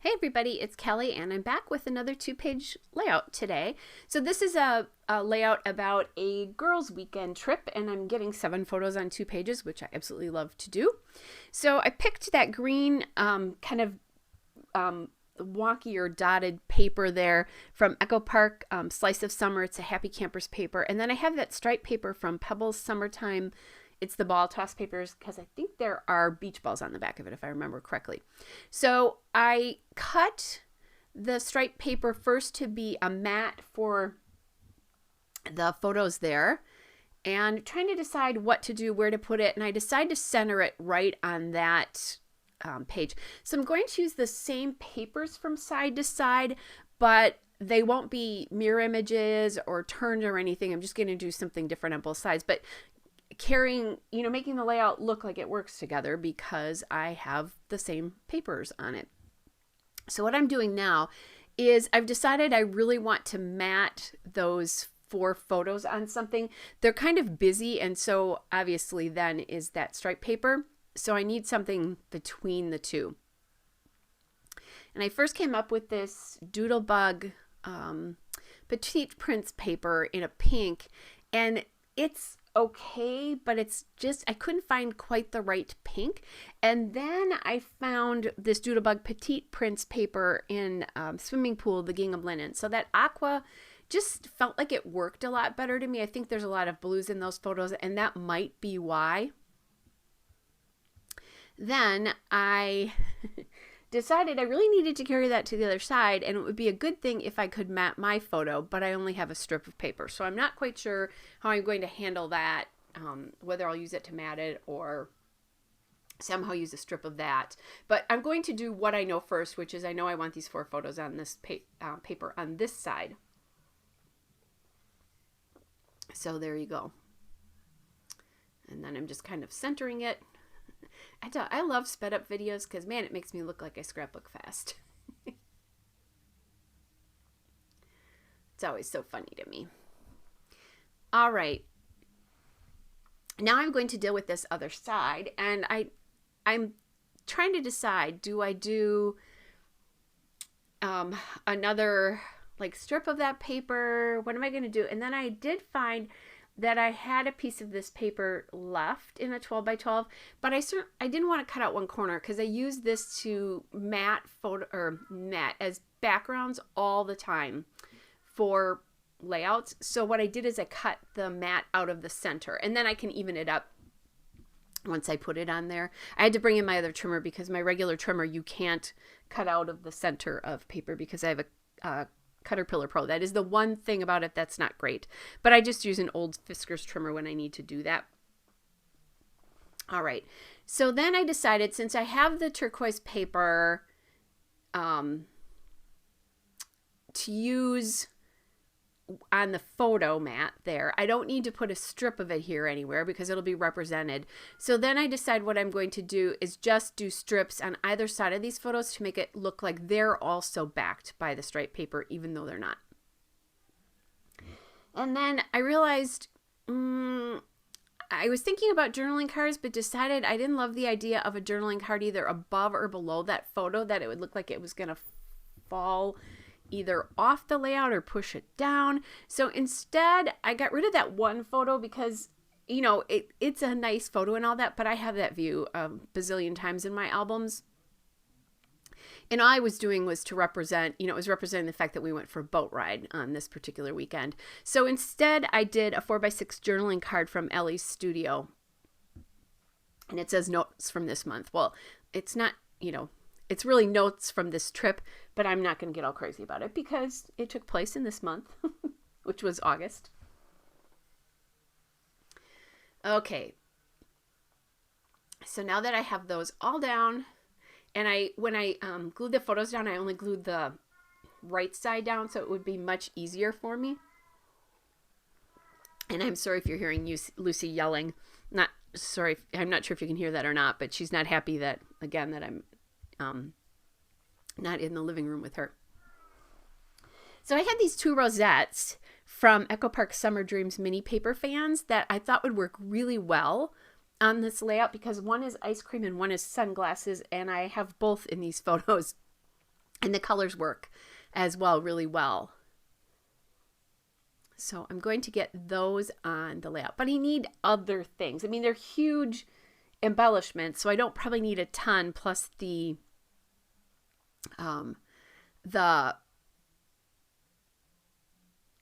Hey everybody, it's Kelly and I'm back with another two-page layout today. So this is a layout about a girls' weekend trip and I'm getting 7 photos on 2 pages, which I absolutely love to do. So I picked that green kind of wonky or dotted paper there from Echo Park, Slice of Summer. It's a Happy Campers paper. And then I have that striped paper from Pebbles Summertime. It's the ball toss papers because I think there are beach balls on the back of it if I remember correctly. So I cut the striped paper first to be a mat for the photos there and trying to decide what to do, where to put it. And I decided to center it right on that page. So I'm going to use the same papers from side to side, but they won't be mirror images or turned or anything. I'm just going to do something different on both sides. But carrying, making the layout look like it works together because I have the same papers on it. So what I'm doing now is I've decided I really want to mat those 4 photos on something. They're kind of busy, and so obviously then is that striped paper. So I need something between the two. And I first came up with this Doodlebug Petite Prince paper in a pink, and it's okay, but it's just, I couldn't find quite the right pink. And then I found this Doodlebug Petite Prince paper in Swimming Pool, the Gingham Linen. So that aqua just felt like it worked a lot better to me. I think there's a lot of blues in those photos, and that might be why. Then I decided I really needed to carry that to the other side, and it would be a good thing if I could mat my photo, but I only have a strip of paper. So I'm not quite sure how I'm going to handle that, whether I'll use it to mat it or somehow use a strip of that. But I'm going to do what I know first, which is I know I want these 4 photos on this paper on this side. So there you go. And then I'm just kind of centering it. I love sped up videos because, man, it makes me look like I scrapbook fast. It's always so funny to me. All right. Now I'm going to deal with this other side, and I'm trying to decide, do I do another strip of that paper? What am I going to do? And then I did find that I had a piece of this paper left in a 12 by 12, but I didn't want to cut out one corner because I use this to mat as backgrounds all the time for layouts. So what I did is I cut the mat out of the center, and then I can even it up once I put it on there. I had to bring in my other trimmer because my regular trimmer, you can't cut out of the center of paper because I have a Caterpillar Pro. That is the one thing about it that's not great. But I just use an old Fiskars trimmer when I need to do that. All right. So then I decided, since I have the turquoise paper, to use on the photo mat there. I don't need to put a strip of it here anywhere because it'll be represented. So then I decide what I'm going to do is just do strips on either side of these photos to make it look like they're also backed by the striped paper, even though they're not. And then I realized I was thinking about journaling cards, but decided I didn't love the idea of a journaling card either above or below that photo, that it would look like it was going to fall either off the layout or push it down. So instead, I got rid of that one photo because, it's a nice photo and all that, but I have that view a bazillion times in my albums. And all I was doing was to represent, it was representing the fact that we went for a boat ride on this particular weekend. So instead, I did a 4x6 journaling card from Ellie's studio. And it says notes from this month. Well, it's not, it's really notes from this trip, but I'm not going to get all crazy about it because it took place in this month, which was August. Okay. So now that I have those all down, and when I glued the photos down, I only glued the right side down so it would be much easier for me. And I'm sorry if you're hearing Lucy yelling. I'm not sure if you can hear that or not, but she's not happy that I'm not in the living room with her. So I had these 2 rosettes from Echo Park Summer Dreams mini paper fans that I thought would work really well on this layout because one is ice cream and one is sunglasses, and I have both in these photos. And the colors work as well really well. So I'm going to get those on the layout. But I need other things. I mean, they're huge embellishments, so I don't probably need a ton, plus the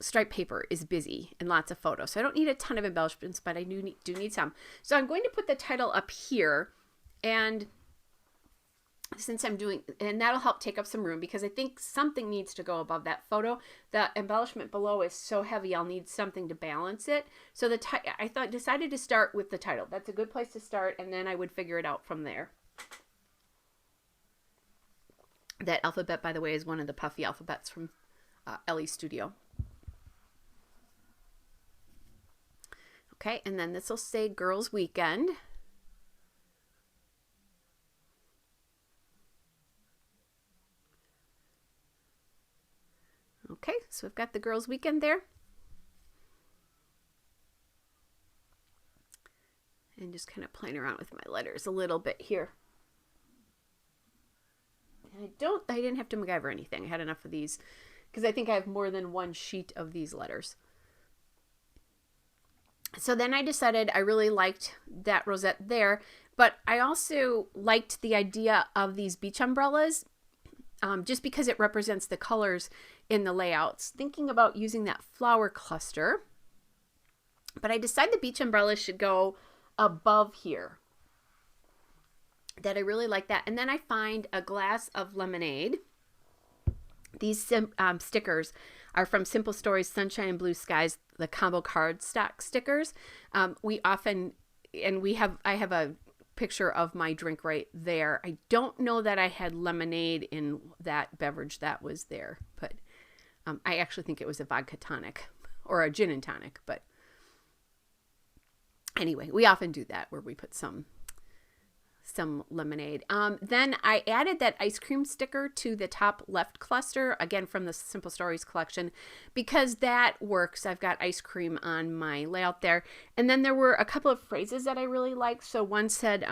striped paper is busy and lots of photos. So I don't need a ton of embellishments, but I do need some. So I'm going to put the title up here, and since I'm doing, and that'll help take up some room because I think something needs to go above that photo. The embellishment below is so heavy, I'll need something to balance it. So decided to start with the title. That's a good place to start, and then I would figure it out from there. That alphabet, by the way, is one of the puffy alphabets from Ellie's studio. Okay, and then this will say Girls Weekend. Okay, so we've got the Girls Weekend there. And just kind of playing around with my letters a little bit here. And I didn't have to MacGyver anything. I had enough of these because I think I have more than one sheet of these letters. So then I decided I really liked that rosette there, but I also liked the idea of these beach umbrellas just because it represents the colors in the layouts. Thinking about using that flower cluster, but I decided the beach umbrellas should go above here. That I really like that. And then I find a glass of lemonade. These stickers are from Simple Stories, Sunshine and Blue Skies, the combo cardstock stickers. I have a picture of my drink right there. I don't know that I had lemonade in that beverage that was there, but I actually think it was a vodka tonic or a gin and tonic. But anyway, we often do that where we put some lemonade. Then I added that ice cream sticker to the top left cluster, again from the Simple Stories collection, because that works. I've got ice cream on my layout there. And then there were a couple of phrases that I really liked. So one said,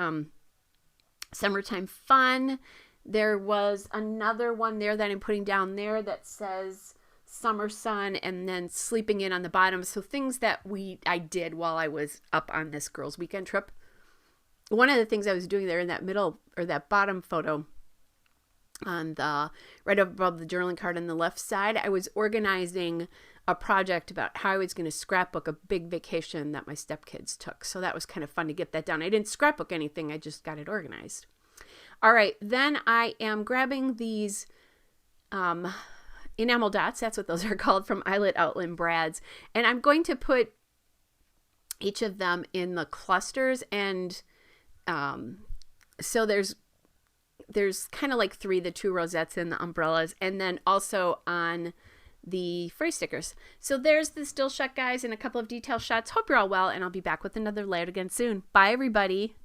summertime fun. There was another one there that I'm putting down there that says summer sun, and then sleeping in on the bottom. So things that I did while I was up on this girls' weekend trip. One of the things I was doing there in that middle or that bottom photo on the right above the journaling card on the left side, I was organizing a project about how I was going to scrapbook a big vacation that my stepkids took. So that was kind of fun to get that done. I didn't scrapbook anything. I just got it organized. All right. Then I am grabbing these enamel dots. That's what those are called, from Eyelet Outland Brad's. And I'm going to put each of them in the clusters, and so there's kind of like the two rosettes and the umbrellas, and then also on the phrase stickers. So there's the still shot, guys, and a couple of detail shots. Hope you're all well, and I'll be back with another layout again soon. Bye, everybody.